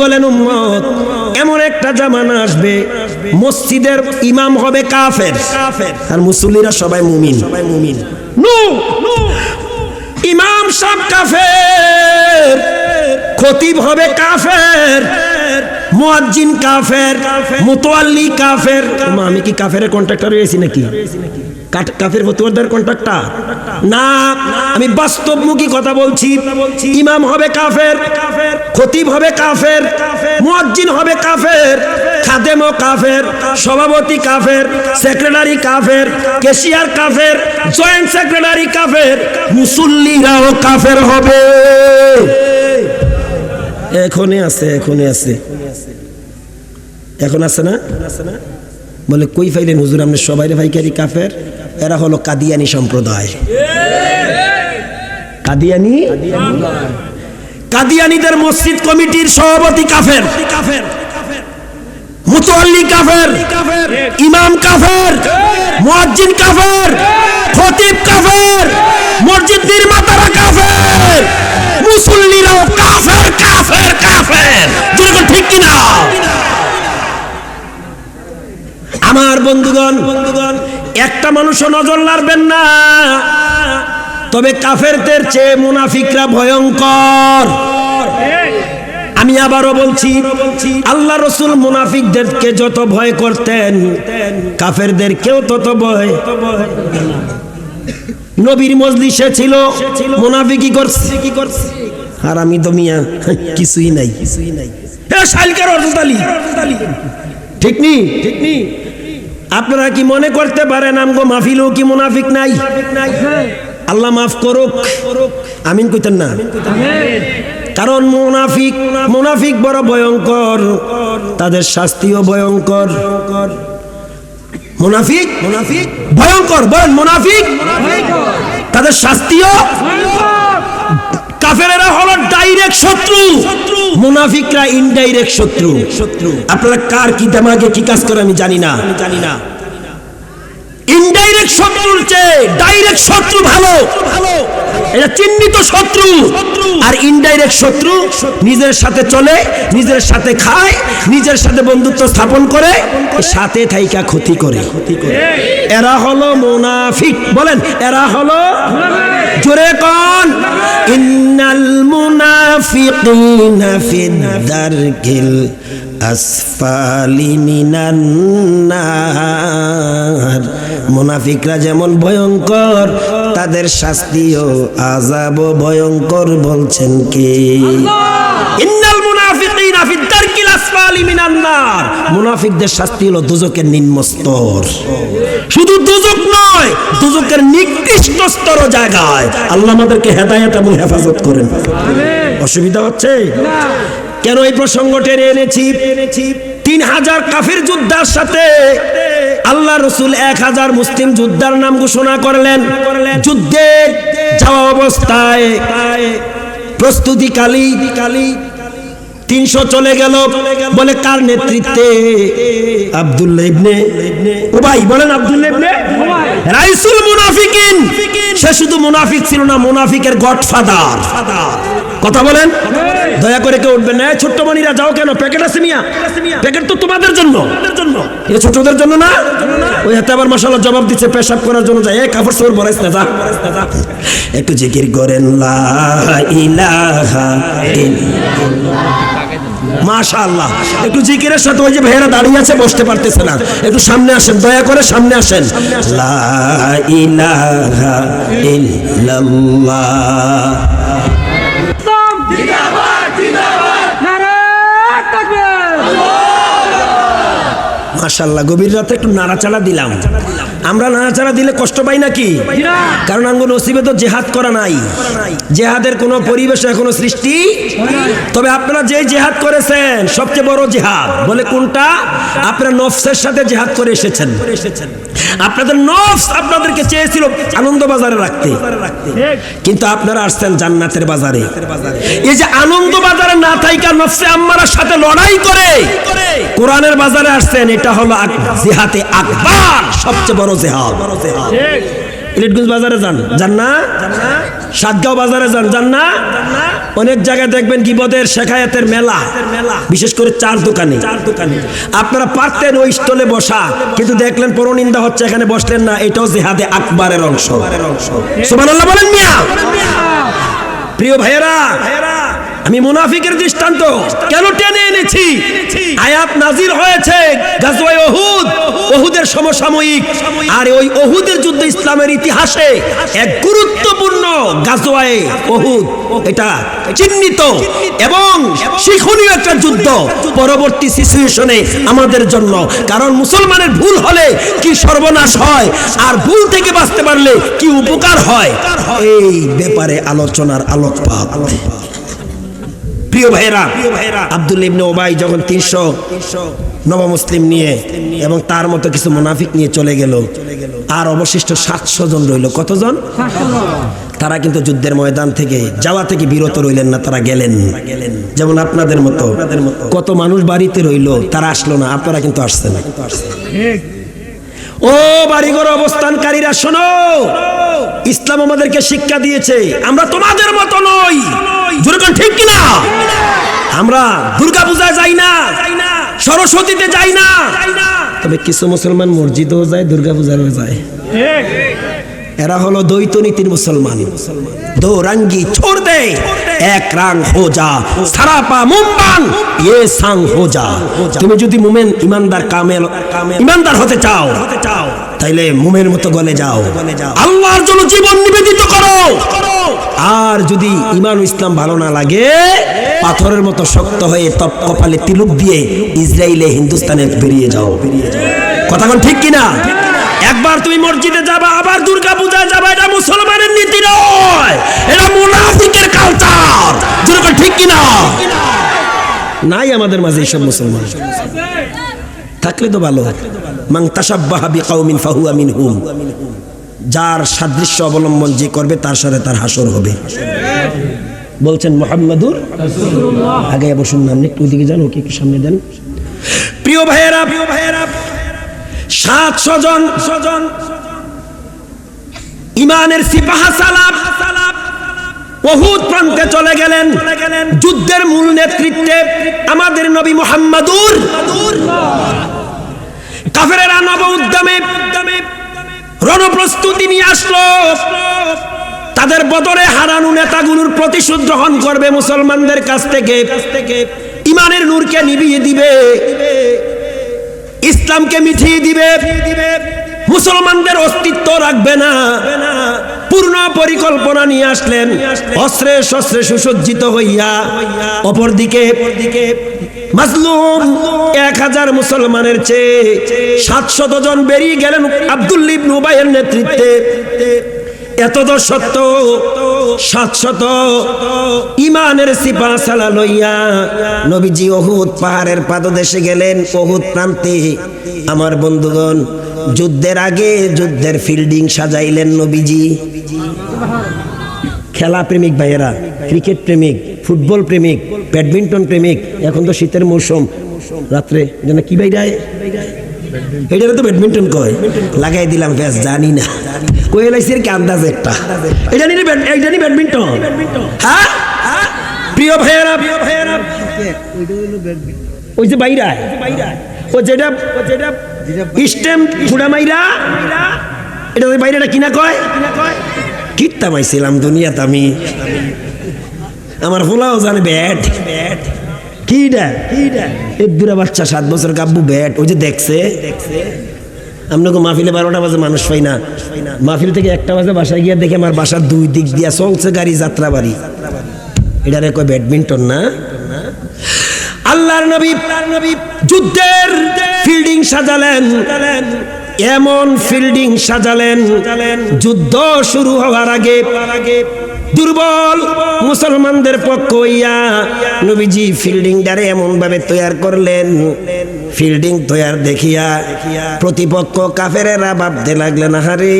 বলেন উম্মত, এমন একটা জামানা আসবে মসজিদের ইমাম হবে কাফের আর মুসল্লিরা সবাই মুমিন। নো, ইমাম সব কাফের, খতিব হবে কাফের, মুয়াজ্জিন কাফের, মুতাওয়াল্লি কাফের। আমি কি কাফেরের কন্ট্রাক্টর হয়েছি নাকি? কাফের ফতুয়ারদার কন্ট্রাক্টর না, আমি বাস্তবমুখী কথা বলছি। ইমাম হবে কাফের, খতিব হবে কাফের, মুয়াজ্জিন হবে কাফের, খাদেমও কাফের, সভাপতি কাফের, সেক্রেটারি কাফের, ক্যাশিয়ার কাফের, জয়েন্ট সেক্রেটারি কাফের, মুসল্লিরাও কাফের হবে। এখনই আছে, এখন আছে না? বলে কই ফাইলেন হুজুর আপনি সবাই ভাইকারি কাফের? এরা হলো কাদিয়ানি সম্প্রদায়। কাদিয়ানিদের মসজিদ কমিটির সভাপতি কাফের, মুতাওয়াল্লি কাফের, ইমাম কাফের, মুয়াজ্জিন কাফের, খতিব কাফের, মসজিদ নির্মাতারা কাফের, মুসল্লিরাও কাফের কাফের কাফের। যেরকম ঠিক কিনা? আমার বন্ধুগণ, একটা মানুষও নজর লাড়বেন না, তবে কাফেরদের চেয়ে মুনাফিকরা ভয়ঙ্কর। আমি আবারও বলছি, আল্লাহ রাসূল মুনাফিকদেরকে যত ভয় করতেন, কাফেরদেরকেও তত ভয়। নবীর মজলিসে ছিল, মুনাফিকি করছে, আর আমি তো মিয়া কিছুই নাই। ঠিক নি? আপনারা কি মনে করতে পারেন আমগো মাহফিলেও কি মুনাফিক নাই? আল্লাহ মাফ করুক, আমিন কইতেন না? কারণ মুনাফিক বড় ভয়ঙ্কর, তাদের শাস্তিও ভয়ঙ্কর। মুনাফিক ভয়ঙ্কর, বলেন মুনাফিক, তাদের শাস্তিও। কাফেরেরা হলো ডাইরেক্ট শত্রু, মুনাফিকরা ইনডাইরেক্ট শত্রু। আপনারা কার কি দিমাগে কি কাজ করে আমি জানি না। ইনডাইরেক্ট শত্রুর চেয়ে ডাইরেক্ট শত্রু ভালো, এটা চিহ্নিত শত্রু। আর ইনডাইরেক্ট শত্রু নিজের সাথে চলে, নিজের সাথে খায়, নিজের সাথে বন্ধুত্ব স্থাপন করে, সাথে থাইকা ক্ষতি করে। এরা হলো মুনাফিক। বলেন এরা হলো, জোরে কোন, ইন্নাল মুনাফিকিনা ফিদ-দারকিল আসফালি মিনান নার। মুনাফিকরা যেমন ভয়ঙ্কর, তাদের শাস্তিও আযাবও ভয়ঙ্কর। বলছেন কি? ইন্নাল মুনাফিকিনা ফিদ-দারকিল আসফালি মিনান নার। মুনাফিকদের শাস্তি হলো দুজকের নিম্ন স্তর। শুধু দুজক নয়, দুজকের নিকৃষ্ট স্তর জায়গায়। আল্লাহ আমাদেরকে হেদায়েত এবং হেফাজত করেন। অসুবিধা হচ্ছে না? কেন এই প্রসঙ্গ টেনে এনেছি? 3000 কাফির যোদ্ধার সাথে আল্লাহ রাসূল 1000 মুসলিম যোদ্ধার নাম ঘোষণা করলেন। যুদ্ধে যাওয়া অবস্থায় প্রস্তুতিকালী 300 চলে গেল। বলে কার নেতৃত্বে? আব্দুল্লাহ ইবনে উবাই। বলেন আব্দুল্লাহ ইবনে রাইসুল মুনাফিকিন। সে শুধু মুনাফিক ছিল না, মুনাফিকের গডফাদার। কথা বলেন, দয়া করে কেউ উঠবেন না। ছোট্ট মনিরা যাও কেন? প্যাকেট আছে মিয়া, প্যাকেট তো তোমাদের জন্য, এটা ছোটদের জন্য না। ওই হাতে আবার মাশাআল্লাহ জবাব দিচ্ছে পেশাব করার জন্য। যায় এই কাপড় চোপড় বরাইস না, যা একটু জিকির করেন লা ইলাহা ইল্লাল্লাহ। মাশাআল্লাহ, একটু জিকিরের সাথে ওই যে ভাইয়েরা দাঁড়িয়ে আছে, বসতে পারতেছে না, একটু সামনে আসেন, দয়া করে সামনে আসেন। লা ইলাহা ইল্লাল্লাহ। মাশাআল্লাহ, গভীর রাতে একটু নাড়াচাড়া দিলাম। আমরা নাড়াচাড়া দিলে কষ্ট পাই নাকি? কারণ আঙ্গ নসিবে তো জেহাদ করা নাই, জেহাদের কোনো পরিবেশ এখনো সৃষ্টি। তবে আপনারা যে জেহাদ করেছেন সবচেয়ে বড় জেহাদ। বলে কোনটা? আপনারা নফসের সাথে জেহাদ করে এসেছেন। আপনাদের নফস আপনাদেরকে চেয়েছিল আনন্দ বাজারে রাখতে, কিন্তু আপনারা আসছেন জান্নাতের বাজারে। এই যে আনন্দ বাজারে না থাইকা নফসে আম্মারার সাথে লড়াই করে কোরআনের বাজারে আসছেন, এটা হলো জিহাদে আকবার, সবচেয়ে বড় জিহাদ। ইলিটগঞ্জ বাজারে যান, যান না? সাতগাঁও বাজারে যান, যান না? অনেক জায়গায় দেখবেন গীবতের শেখায়াতের মেলা, বিশেষ করে চার দোকানে। আপনারা পারতেন ওই স্টলে বসা, কিন্তু দেখলেন পরনিন্দা হচ্ছে, এখানে বসলেন না। এটাও জিহাদে আকবরের অংশ। সুবহানাল্লাহ বলেন মিয়া। প্রিয় ভাইয়েরা, আমি মুনাফিকের দৃষ্টান্ত কেন টেনে এনেছি? আয়াত নাজিল হয়েছে গাজওয়ায়ে উহুদ, উহুদের সমসাময়িক। আর ওই উহুদের যুদ্ধ ইসলামের ইতিহাসে এক গুরুত্বপূর্ণ গাজওয়ায়ে উহুদ, এটা চিহ্নিত এবং শিক্ষণীয় একটা যুদ্ধ পরবর্তী সিচুয়েশনে আমাদের জন্য। কারণ মুসলমানের ভুল হলে কি সর্বনাশ হয়, আর ভুল থেকে বাঁচতে পারলে কি উপকার হয়, এই ব্যাপারে আলোচনার আলোকপাত। প্রিয় ভাইরা, আব্দুল্লাহ ইবনে উবাই যখন 300 নবমুসলিম নিয়ে এবং তার মতো কিছু মুনাফিক নিয়ে চলে গেল, আর অবশিষ্ট 700 জন রইল। কতজন? তারা কিন্তু যুদ্ধের ময়দান থেকে যাওয়া থেকে বিরত রইলেন না, তারা গেলেন। যেমন আপনাদের মতো কত মানুষ বাড়িতে রইল, তারা আসলো না, আপনারা কিন্তু আসছেন। ও বাড়িঘর অবস্থানকারীরা শোনো, ইসলাম আমাদেরকে শিক্ষা দিয়েছে আমরা তোমাদের মতো নই। যেরকম ঠিক কিনা? আমরা দুর্গা পূজায় যাই না, সরস্বতীতে যাই না, তবে কিছু মুসলমান মসজিদেও যায়, দুর্গা পূজারও যায়। এরা হলো দ্বৈত নীতির মুসলমান। দো রঙ্গি ছোড় দে, এক রং হো যা, সারাপা মুম্বান ইয়ে সাং হো যা। তুমি যদি মুমিন ইমানদার কামেল ইমানদার হতে চাও, তাইলে মুমিনের মতো গলে যাও, আল্লাহর জন্য জীবন নিবেদিত করো। আর যদি ঈমান ও ইসলাম ভালো না লাগে, পাথরের মতো শক্ত হয়ে তপ কপালে তিলক দিয়ে ইসরায়েলে হিন্দুস্তানে বেরিয়ে যাও। কথা কোন ঠিক কিনা? একবার তুমি মসজিদে যাবা, আবার দুর্গা পূজায় যাবা, এটা মুসলমানের নীতি নয়, এটা মুনাফিকের কালচার। যেরকম ঠিক কিনা? নাই আমাদের মাঝে এইসব মুসলমান, থাকলে তো ভালো। মান তাশাব্বাহা বিকাউমিন ফাহুয়া মিনহুম। যার সাদৃশ্য অবলম্বন যে করবে, তার সাথে তার হাসর হবে। বলছেন মুহাম্মাদুর রাসূলুল্লাহ। আগে বসুন না, একটু ওদিকে যান, ওকে একটু সামনে দেন। প্রিয় ভাইয়েরা, 700 জন ইমানের সিপাহা সালাব উহুদ প্রান্তে চলে গেলেন। যুদ্ধের মূল নেতৃত্বে আমাদের নবী মুহাম্মাদুর। কাফেরেরা নব উদ্যমে রণপ্রস্তুতি নিয়ে আসলো। তাদের বদরে হারানো নেতাগুলোর প্রতিশোধ গ্রহণ করবে মুসলমানদের কাছ থেকে। ইমানের নূরকে নিভিয়ে দিবে, ইসলামকে মিটিয়ে দিবে, মুসলমানদের অস্তিত্ব রাখবে না। পূর্ণ পরিকল্পনা নিয়ে আসলেন, অস্ত্রে শস্ত্রে সুসজ্জিত হইয়া। অপরদিকে মাজলুম 1000 মুসলমানের চেয়ে 700 জন বেরিয়ে গেলেন আব্দুল্লাহ ইবনে উবাইয়ের নেতৃত্বে। এতদ সত্য 700 ইমানের সিপাহ সালা লইয়া নবীজি উহুদ পাহাড়ের পাদদেশে গেলেন। উহুদ প্রান্তে আমার বন্ধুগণ, যুদ্ধের আগে যুদ্ধের ফিল্ডিং সাজাইলেন নবীজি। খেলা প্রেমিক ভাইয়েরা, ক্রিকেট প্রেমিক, ফুটবল প্রেমিক, ব্যাডমিন্টন প্রেমিক, এখন তো শীতের মৌসুম, রাত্রে যেন কি বাইরায়, এটা তো ব্যাডমিন্টন কয়, লাগাই দিলাম ব্যাস, জানি না কই লাইছের কি আন্দাজ একটা, এটা নিয়ে ব্যাডমিন্টন। হ্যাঁ প্রিয় ভাইয়েরা, ওই যে বাইরায়, ও যেটা স্টেম ফুড়া মাইরা, এটা ওই বাইরেটা কিনা কয়, কিত্তা মাইছিলাম দুনিয়াতে আমি, আমার ফুলাও জানে ব্যাট। কিডা এক বুড়া বাচ্চা 7 বছর কাব্বু ব্যাট, ওই যে দেখছে। আপনাকে মাহফিলে 12টা বাজে মানুষ পাই না, মাহফিল থেকে 1টা বাজে বাসায় গিয়ে দেখে আমার বাসার 2 দিক দিয়া চলছে গাড়ি, যাত্রা বাড়ি। এটা রে কয় ব্যাডমিন্টন না। আল্লাহর নবী যুদ্ধের ফিল্ডিং সাজালেন, এমন ফিল্ডিং সাজালেন, যুদ্ধ শুরু হওয়ার আগে দুর্বল মুসলমানদের পক্ষ হইয়া নবীজি ফিল্ডিংটারে এমন ভাবে তৈয়ার করলেন, ফিল্ডিং তৈয়ার দেখিয়া প্রতিপক্ষ কাফেরেরা ভাবতে লাগলেন, আহারে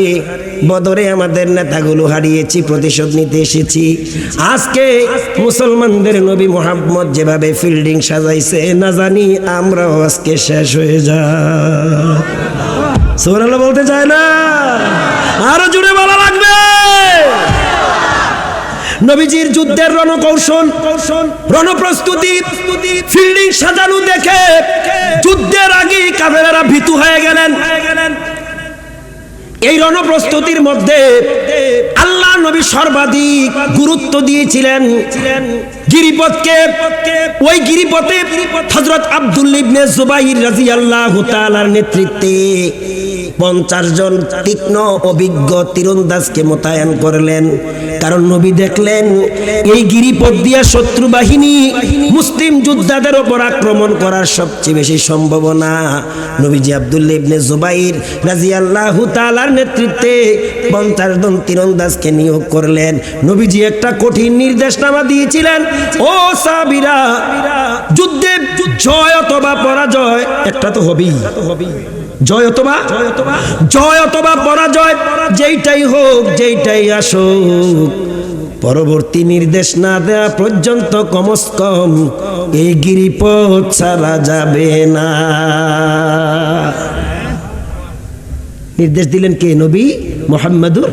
বদরে আমাদের নেতাগুলো হারিয়েছি, প্রতিশোধ নিতে এসেছি। আজকে মুসলমানদের নবী মুহাম্মদ যেভাবে ফিল্ডিং সাজাইছে, না জানি আমরাও আজকে শেষ হয়ে যা। সুবহানাল্লাহ বলতে চায় না, আরো জুড়ে বলা লাগবে। নবীজির যুদ্ধের রণকৌশল, রণপ্রস্তুতি, ফিল্ডিং সাজানো দেখে যুদ্ধের আগে কাফেররা ভীতু হয়ে গেলেন। এই রণপ্রস্তুতির মধ্যে আল্লাহ নবী সর্বাধিক গুরুত্ব দিয়েছিলেন গিরিপথকে। ওই গিরিপথে হযরত আব্দুল্লাহ ইবনে জুবাইর রাদিয়াল্লাহু তাআলার নেতৃত্বে 50 জন তীক্ষ্ণ অভিজ্ঞ তীরন্দাজকে মোতায়েন করলেন। কারণ নবী দেখলেন এই গিরিপথ দিয়ে শত্রু বাহিনী মুসলিম যোদ্ধাদের উপর আক্রমণ করার সবচেয়ে বেশি সম্ভাবনা। নবীজি আব্দুল্লাহ ইবনে জুবাইর রাদিয়াল্লাহু তাআলার নেতৃত্বে 50 জন তীরন্দাজকে নিয়োগ করলেন। নবীজি একটা কঠিন নির্দেশনামা দিয়েছিলেন, ও সাহাবীরা, যুদ্ধে জয় অথবা পরাজয় একটা তো হবেই, জয় অথবা পরাজয়, যেইটাই হোক, যেইটাই আসুক, পরবর্তী নির্দেশ না দেওয়া পর্যন্ত কমস কম এই গিরিপথ ছাড়া যাবে না। নির্দেশ দিলেন কে? নবী মুহাম্মদুর।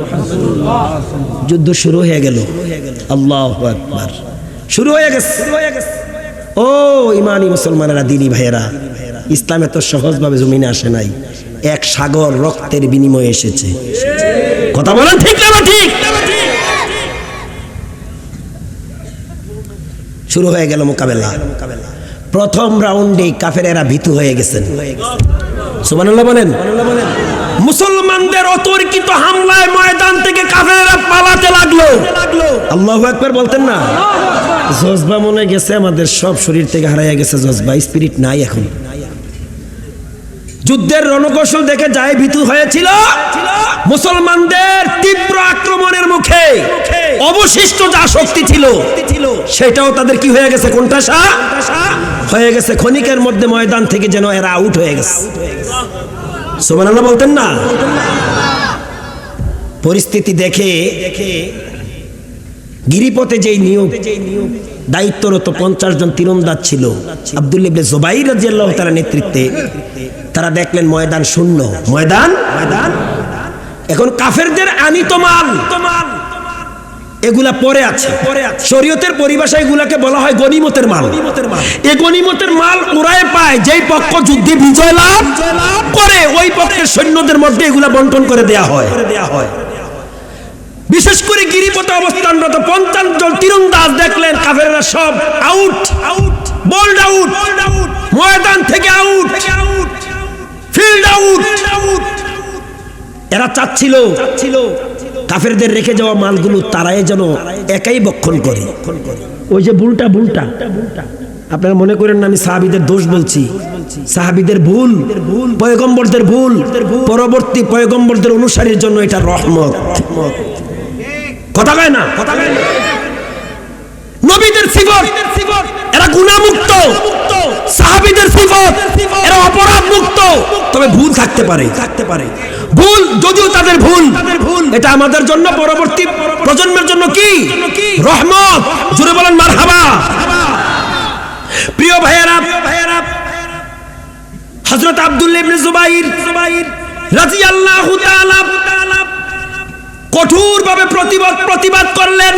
যুদ্ধ শুরু হয়ে গেল। আল্লাহু আকবার। শুরু হয়ে গেছে। ও ইমানি মুসলমানেরা, দিনী ভাইয়েরা, ইসলাম এত সহজভাবে জমিনে আসে নাই, এক সাগর রক্তের বিনিময়ে এসেছে। কথা বলেন ঠিক না ঠিক? শুরু হয়ে গেল মোকাবেলা। প্রথম রাউন্ডে কাফেরেরা ভীতু হয়ে গেছেন। সুবহানাল্লাহ বলেন। মুসলমানদের অতর্কিত হামলায় ময়দান থেকে কাফেরেরা পালাতে লাগলো। আল্লাহু আকবার বলতেন না? জজবা মনে গেছে আমাদের, সব শরীর থেকে হারাইয়া গেছে জজবা, স্পিরিট নাই এখন। যুদ্ধের রণকৌশল দেখে যায় ভীতু হয়েছিল। মুসলমানদের তীব্র আক্রমণের মুখে অবশিষ্ট যা শক্তি ছিল সেটাও তাদের কি হয়ে গেছে? কোণঠাসা হয়ে গেছে। ক্ষণিকের মধ্যে ময়দান থেকে যেন এরা আউট হয়ে গেছে। সুবহানাল্লাহ বলতেন না? পরিস্থিতি দেখে গিরিপথে যেই নিয়োগ দায়িত্বরত 50 জন তীরন্দাজ ছিল আব্দুল্লাহ ইবনে জুবাইর রাদিয়াল্লাহু তাআলা নেতৃত্বে, তারা দেখলেন ময়দান শূন্য। ময়দান এখন কাফেরদের আনিত মাল এগুলা পরে আছে। শরীয়তের পরিভাষায় এগুলাকে বলা হয় গনিমতের মাল। এই গনিমতের মাল ওরাই পায় যেই পক্ষ যুদ্ধে বিজয় লাভ করে, ওই পক্ষের সৈন্যদের মধ্যে এগুলা বন্টন করে দেয়া হয়। বিশেষ করে গিরিপথে অবস্থানরত 50 জন তীরন্দাজ দেখলেন কাফেররা সব আউট, বোল্ড আউট, ময়দান থেকে আউট, ফিল্ড আউট। এরা চাচ্ছিল কাফেরদের রেখে যাওয়া মালগুলো তারাই যেন একাই বক্ষণ করে। ওই যে বুলটা, আপনারা মনে করেন না আমি সাহাবীদের দোষ বলছি। সাহাবীদের ভুল, পয়গম্বরদের ভুল, পরবর্তী পয়গম্বরদের অনুসারীর জন্য এটা রহমত। কথা কয় না? নবীদের সিফত এরা গুনাহমুক্ত, সাহাবীদের সিফত এরা অপরাধ মুক্ত। তবে ভুল থাকতে পারে। ভুল যদিও তাদের ভুল, এটা আমাদের জন্য, পরবর্তী প্রজন্মের জন্য কি রহমত। জোরে বলেন মারহাবা। প্রিয় ভাইয়েরা, হযরত আব্দুল্লাহ ইবনে জুবাইর রাদিয়াল্লাহু তাআলা কঠোরভাবে প্রতিবাদ করলেন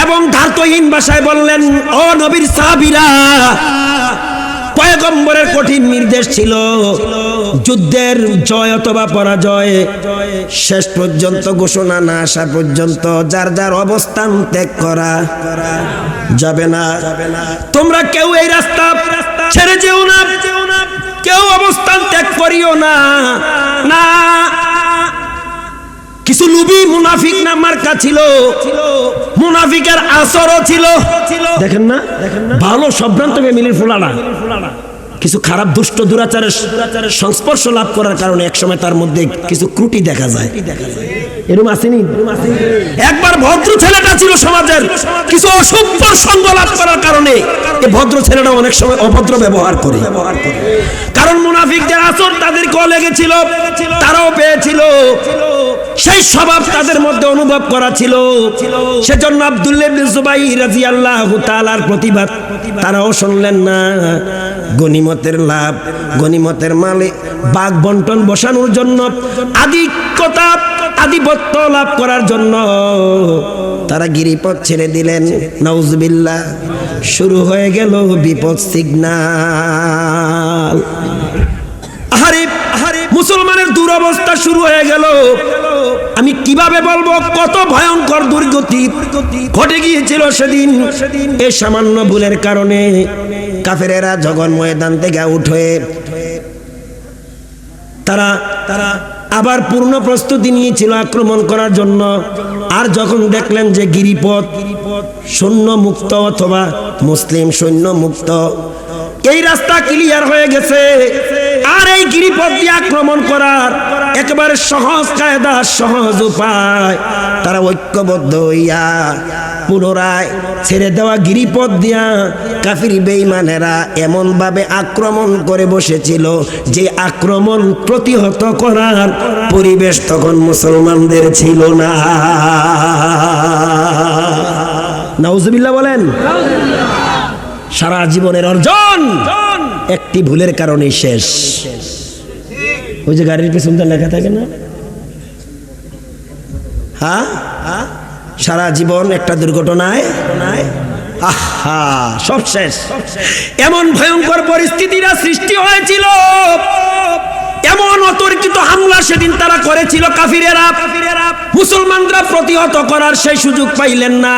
এবং ধার্তহীন ভাষায় বললেন, ও নবীর সাহাবীরা, পয়গম্বরের কঠিন নির্দেশ ছিল যুদ্ধের জয় অথবা পরাজয় শেষ পর্যন্ত ঘোষণা না আসা পর্যন্ত যার যার অবস্থান ত্যাগ করা যাবে না। তোমরা কেউ এই রাস্তা ছেড়ে যেও না, কেউ অবস্থান ত্যাগ করিও না। কিছু লুবি মুনাফিক না মার্কা ছিল, মুনাফিকের আসরও ছিল। দেখেন না, ভালো সম্ভ্রান্ত ফ্যামিলির ফুলানা কিছু খারাপ দুষ্ট দুরাচারের সংস্পর্শ লাভ করার কারণে একসময় তার মধ্যে কিছু ত্রুটি দেখা যায়। এরকম আসেনি? একবার ভদ্র ছেলেটা ছিল সমাজের, কিছু অসভ্যর সঙ্গ লাভ করার কারণে এই ভদ্র ছেলেটা অনেক সময় অভদ্র ব্যবহার করে। কারণ মুনাফিকদের আসর তাদেরকেও লেগেছিল, তারাও পেয়েছিল। সেই স্বভাব তাদের মধ্যে অনুভব করা ছিল। সেজন্য আব্দুল্লাহ ইবনে জুবাইর রাদিয়াল্লাহু তাআলার প্রতিবাদ তারাও শুনলেন না। গনিমতের লাভ, গনিমতের মালে ভাগ বন্টন বসানোর জন্য, আধিপত্য লাভ করার জন্য তারা গিরিপথ ছেড়ে দিলেন। নাউজুবিল্লাহ, শুরু হয়ে গেল বিপদ সিগন্যাল। মুসলমানের দুরবস্থা শুরু হয়ে গেল। আমি কিভাবে বলবো কত ভয়ঙ্কর দুর্গতি ঘটে গিয়েছিল সেদিন। এই সামান্য ভুলের কারণে কাফেরেরা যখন ময়দান থেকে আউট হয়ে তারা আবার পূর্ণ প্রস্তুতি নিয়েছিল আক্রমণ করার জন্য। আর যখন দেখলেন যে গিরিপথ সৈন্য মুক্ত অথবা মুসলিম সৈন্য মুক্ত, এই রাস্তা ক্লিয়ার হয়ে গেছে, আর এই গিরিপথ দিয়ে আক্রমণ করার একেবারে সহজ কায়দা, সহজ উপায়, তারা ঐক্যবদ্ধ হইয়া পুনরায় ছেড়ে দেওয়া গিরিপথ দিয়া কাফির বেঈমানেরা এমন ভাবে আক্রমণ করে বসেছিল যে আক্রমণ প্রতিহত করার পরিবেশ তখন মুসলমানদের ছিল না। নাউজুবিল্লাহ বলেন। সারা জীবনের অর্জন একটি ভুলের কারণে শেষ। ওই যে গাড়ির পেছনটা লেখা থাকে না, হ্যাঁ, সারা জীবন একটা দুর্ঘটনায় আহা সব শেষ। এমন ভয়ঙ্কর পরিস্থিতিরা সৃষ্টি হয়েছিল, এমন অতর্কিত হামলা সেদিন তারা করেছিল কাফিরেরা। মুসলমানরা প্রতিহত করার সেই সুযোগ পাইলেন না।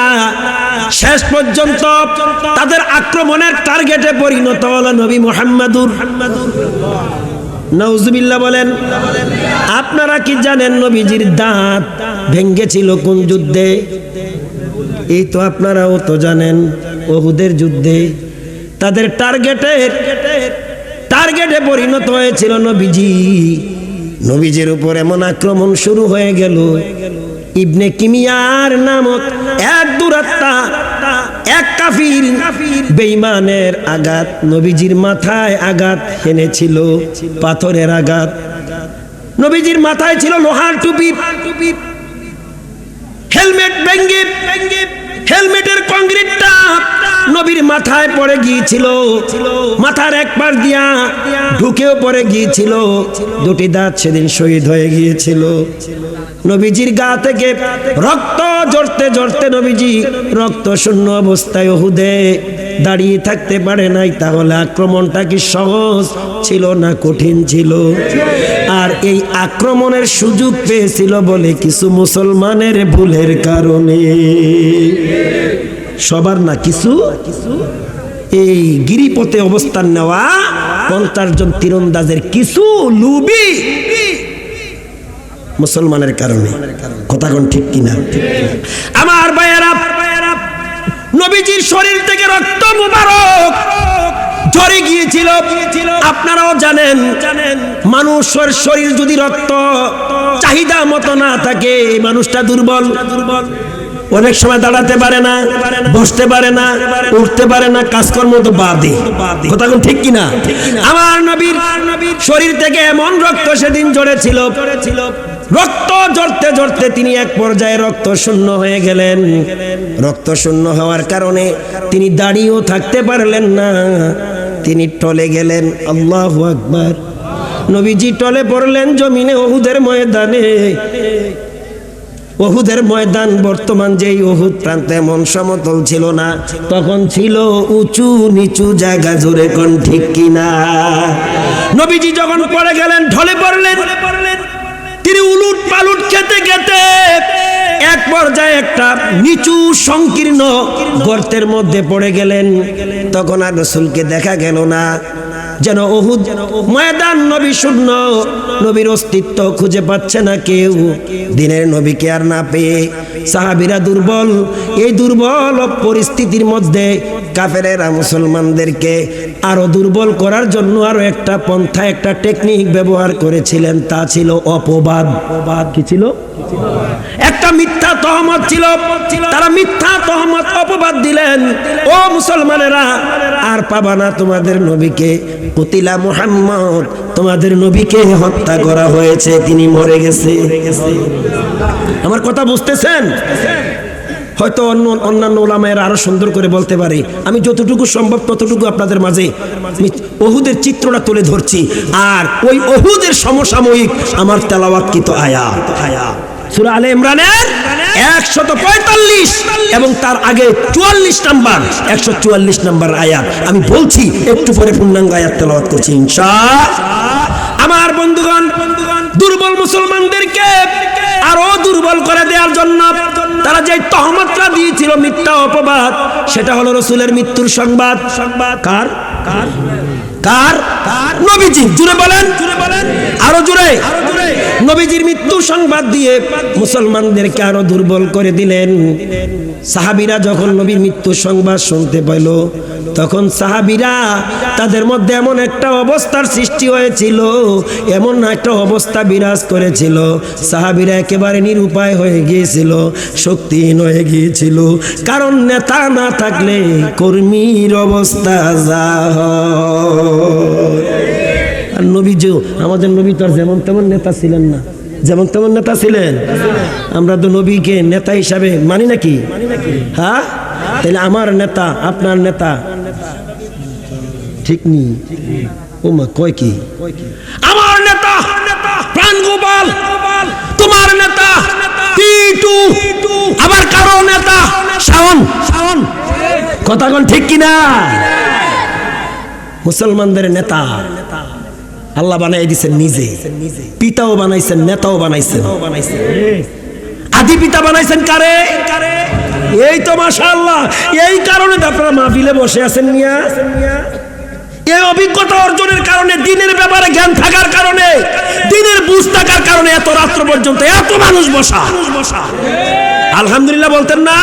শেষ পর্যন্ত তাদের আক্রমণের টার্গেটে পরিণত হলো নবী মুহাম্মদুর। নাউজুবিল্লাহ বলেন। আপনারা কি জানেন নবীজির দাঁত ভেঙ্গেছিল কোন যুদ্ধে? এই তো আপনারাও তো জানেন, উহুদের যুদ্ধে। তাদের টার্গেটে পরিণত হয়েছিল নবীজির উপর এমন আক্রমণ শুরু হয়ে গেল। ইবনে কিমিয়ার নামক এক দুরাত্মা, এক কাফির বেঈমানের আঘাত নবীজির মাথায় আঘাত এনেছিল, পাথরের আঘাত। নবীজির মাথায় ছিল লোহার টুপি, হেলমেট ভেঙে হেলমেটের কংক্রিটটা নবীর মাথায় পড়ে গিয়েছিল, মাথার এক পাশ দিয়া ঢুকেও পড়ে গিয়েছিল। দুটি দাঁত সেদিন শহীদ হয়ে গিয়েছিল। নবীজির গা থেকে রক্ত ঝরতে নবীজি রক্ত শূন্য অবস্থায় উহুদে দাঁড়িয়ে থাকতে পারে নাই। তাহলে আক্রমণটা কি সহজ ছিল না কঠিন ছিল? আর এই আক্রমণের সুযোগ পেয়েছিল বলে কিছু মুসলমানের ভুলের কারণে। সবার না, কিছু এই গিরিপথে অবস্থান নেওয়া 50 জন তীরন্দাজের কিছু লুবি মুসলমানের কারণে। কথা কোন ঠিক কিনা? আমার ভাইয়েরা, নবীজির শরীর থেকে রক্ত মুবারক ঝরে গিয়েছিল। আপনারাও জানেন, মানুষের শরীর যদি রক্ত চাহিদা মতো না থাকে, মানুষটা দুর্বল। অনেক সময় দাঁড়াতে পারে না, বসতে পারে না, উঠতে পারে না, কাজকর্ম তো বাদে। কথা কোন ঠিক কিনা? আমার নবীর শরীর থেকে এমন রক্ত সেদিন ঝরেছিল, রক্ত ঝরতে তিনি এক পর্যায়ে রক্ত শূন্য হয়ে গেলেন। রক্ত শূন্য হওয়ার কারণে তিনি দাঁড়িয়েও থাকতে পারলেন না, তিনি টলে গেলেন। আল্লাহু আকবার। নবীজি টলে পড়লেন জমিনে উহুদের ময়দানে। উহুদের ময়দান বর্তমান যেই উহুদ প্রান্ত এমন সমতল ছিল না, তখন ছিল উঁচু নিচু জায়গা। জোরে কোন ঠিক কিনা? নবীজি যখন পড়ে গেলেন, ঢলে পড়লেন, তিনি উলুট পালুট খেতে এক পর্যায়ে একটা নিচু সংকীর্ণ গর্তের মধ্যে পড়ে গেলেন। তখন আর রাসূলকে দেখা গেল না, যেন উহুদ ময়দান নবী শূন্য, নবীর অস্তিত্ব খুঁজে পাচ্ছে না কেউ। দিনের নবীকে আর না পেয়ে সাহাবীরা দুর্বল। এই দুর্বল পরিস্থিতির মধ্যে কাফেরেরা মুসলমানদেরকে আরো দুর্বল করার জন্য আরো একটা পন্থা, একটা টেকনিক ব্যবহার করেছিলেন, তা ছিল অপবাদ। কি ছিল? একটা মিথ্যা তহমত ছিল। তারা মিথ্যা তহমত, অপবাদ দিলেন, ও মুসলমানেরা আর পাবা না তোমাদের নবীকে, কুতিলা মুহাম্মদ, তোমাদের নবীকে হত্যা করা হয়েছে, তিনি মরে গেছে। আমার কথা বুঝতেছেন? হয়তো অন্যান্য ওলামায়েরা আরো সুন্দর করে বলতে পারে, আমি যতটুকু সম্ভব ততটুকু আপনাদের মাঝে ওহুদের চিত্রটা তুলে ধরছি। আর ওই ওহুদের সমসাময়িক আমার তেলাওয়াতকৃত আয়াত, সূরা আলে ইমরানের 145 এবং তার আগে 44 নাম্বার 144 নাম্বার আয়াত আমি বলছি, একটু পরে পূর্ণাঙ্গ আয়াত তেলাওয়াত করছি ইনশাআল্লাহ। আমার বন্ধুগণ, দুর্বল মুসলমানদেরকে আরো দুর্বল করে দেওয়ার জন্য তারা যে তহমতটা দিয়েছিল, মিথ্যা অপবাদ, সেটা হলো রাসূলের মৃত্যুর সংবাদ। কার? কার? নবীজি। জুড়ে বলেন, আরো জুড়ে। নবীজির মৃত্যুর সংবাদ দিয়ে মুসলমানদেরকে আরো দুর্বল করে দিলেন। সাহাবীরা যখন নবীর মৃত্যুর সংবাদ শুনতে পেল, তখন সাহাবীরা তাদের মধ্যে এমন একটা অবস্থার সৃষ্টি হয়েছিল, এমন একটা অবস্থা বিরাজ করেছিল, সাহাবীরা একেবারে নিরুপায় হয়ে গিয়েছিল, শক্তিহীন হয়ে গিয়েছিল। কারণ নেতা না থাকলে কর্মীর অবস্থা যা হয়। আর নবীজিও, আমাদের নবী তো আর যেমন তেমন নেতা ছিলেন না, যেমন তেমন নেতা ছিলেন। আমরা তো নবীকে নেতা হিসাবে মানি নাকি? হ্যাঁ, তাহলে আমার নেতা আপনার নেতা ঠিক নেই। ও মা কয় কি? আমার নেতা প্রাণ গোপাল, তোমার নেতা টিটু, আবার কারো নেতা শাওন। কথা কোন ঠিক কিনা? মুসলমানদের নেতা আল্লাহ বানাই দিয়েছেন নিজে, পিতাও বানাইছেন, নেতাও বানাইছেন। আদি পিতা বানাইছেন কারে? এই তো মাশাআল্লাহ। এই কারণে আপনারা মাহফিলে বসে আছেন মিয়া। এই অভিজ্ঞতা অর্জনের কারণে, দিনের ব্যাপারে জ্ঞান থাকার কারণে, দিনের বুঝ থাকার কারণে এত রাত্র পর্যন্ত এত মানুষ বসা। আলহামদুলিল্লাহ বলতেন না?